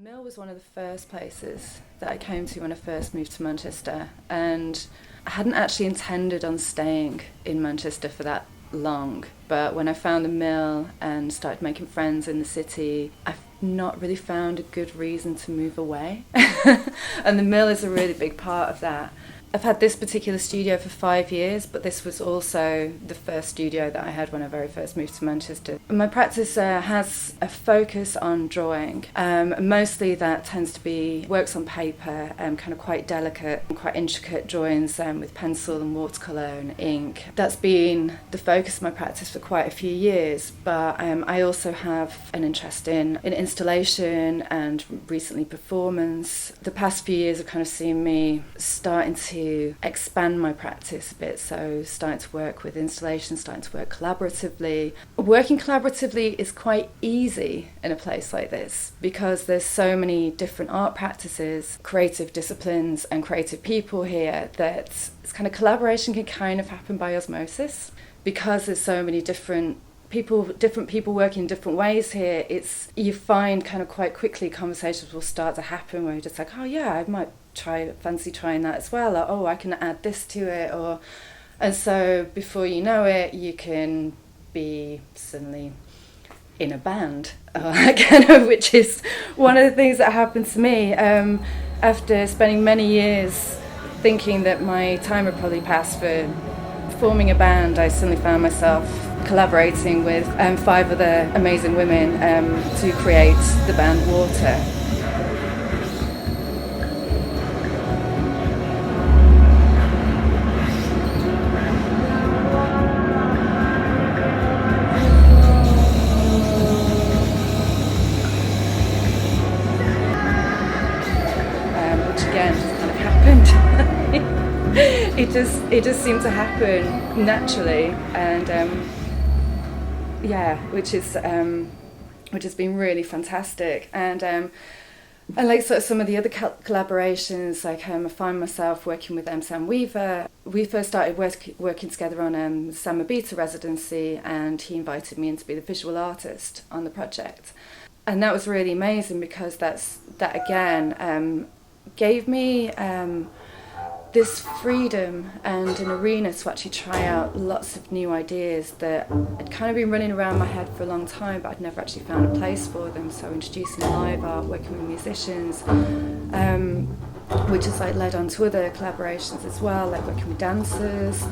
Mill was one of the first places that I came to when I first moved to Manchester, and I hadn't actually intended on staying in Manchester for that long, but when I found the Mill and started making friends in the city, I've not really found a good reason to move away. And the Mill is a really big part of that. I've had this particular studio for 5 years, but this was also the first studio that I had when I very first moved to Manchester. My practice has a focus on drawing. Mostly that tends to be works on paper, kind of quite delicate, quite intricate drawings with pencil and watercolour and ink. That's been the focus of my practice for quite a few years, but I also have an interest in installation and recently performance. The past few years have kind of seen me starting to expand my practice a bit, so starting to work with installation, starting to work collaboratively. Working collaboratively is quite easy in a place like this because there's so many different art practices, creative disciplines and creative people here that it's kind of collaboration can kind of happen by osmosis because there's so many different people working in different ways here. You find kind of quite quickly conversations will start to happen where you're just like, oh yeah, I might fancy trying that as well, or oh, I can add this to it, and so before you know it, you can be suddenly in a band, which is one of the things that happened to me after spending many years thinking that my time had probably passed for forming a band. I suddenly found myself collaborating with 5 other amazing women to create the band Water. Which again just kind of happened. It just seemed to happen naturally, and which has been really fantastic. And like sort of some of the other collaborations, like I find myself working with Sam Weaver. We first started working together on Sam Mabita residency, and he invited me in to be the visual artist on the project, and that was really amazing because that again gave me this freedom and an arena to actually try out lots of new ideas that had kind of been running around my head for a long time, but I'd never actually found a place for them. So introducing live art, working with musicians, which has like led on to other collaborations as well, like working with dancers.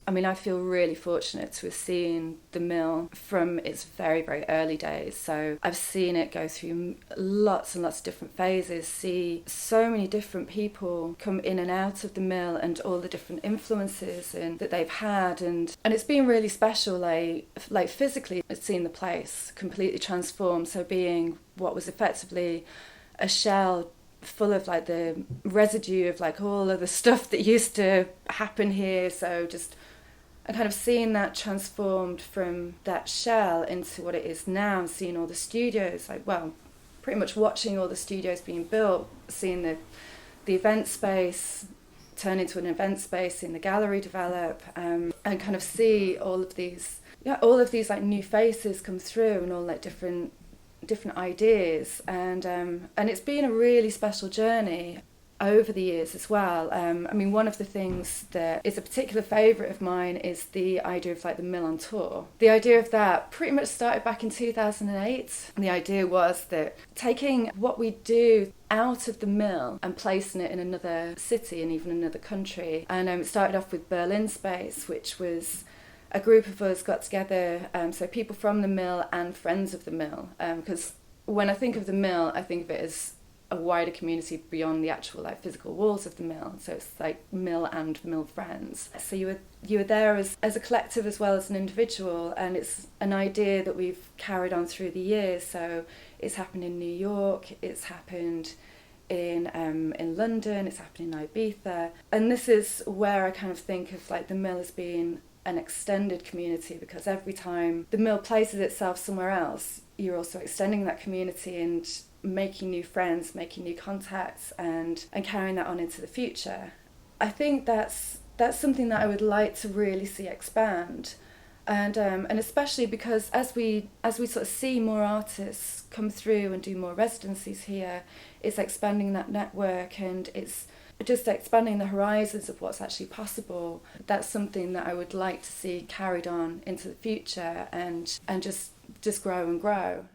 I mean, I feel really fortunate to have seen the Mill from its very, very early days. So I've seen it go through lots and lots of different phases, see so many different people come in and out of the Mill and all the different influences that they've had. And it's been really special, like physically, I've seen the place completely transformed. So being what was effectively a shell full of like the residue of like all of the stuff that used to happen here. So just and kind of seeing that transformed from that shell into what it is now, seeing all the studios, pretty much watching all the studios being built, seeing the event space turn into an event space, seeing the gallery develop, and kind of see all of these like new faces come through and all like different ideas, and it's been a really special journey over the years as well. I mean, one of the things that is a particular favourite of mine is the idea of like the Mill on tour. The idea of that pretty much started back in 2008. And the idea was that taking what we do out of the Mill and placing it in another city and even another country. And it started off with Berlin Space, which was a group of us got together, so people from the Mill and friends of the Mill, because when I think of the Mill, I think of it as a wider community beyond the actual like physical walls of the mill. So it's like mill and mill friends. So you were there as a collective as well as an individual, and it's an idea that we've carried on through the years. So it's happened in New York, it's happened in London, it's happened in Ibiza, and this is where I kind of think of like the mill as being an extended community, because every time the mill places itself somewhere else, you're also extending that community and making new friends, making new contacts, and carrying that on into the future. I think that's something that I would like to really see expand, and especially because as we sort of see more artists come through and do more residencies here, it's expanding that network, and it's just expanding the horizons of what's actually possible. That's something that I would like to see carried on into the future and just grow and grow.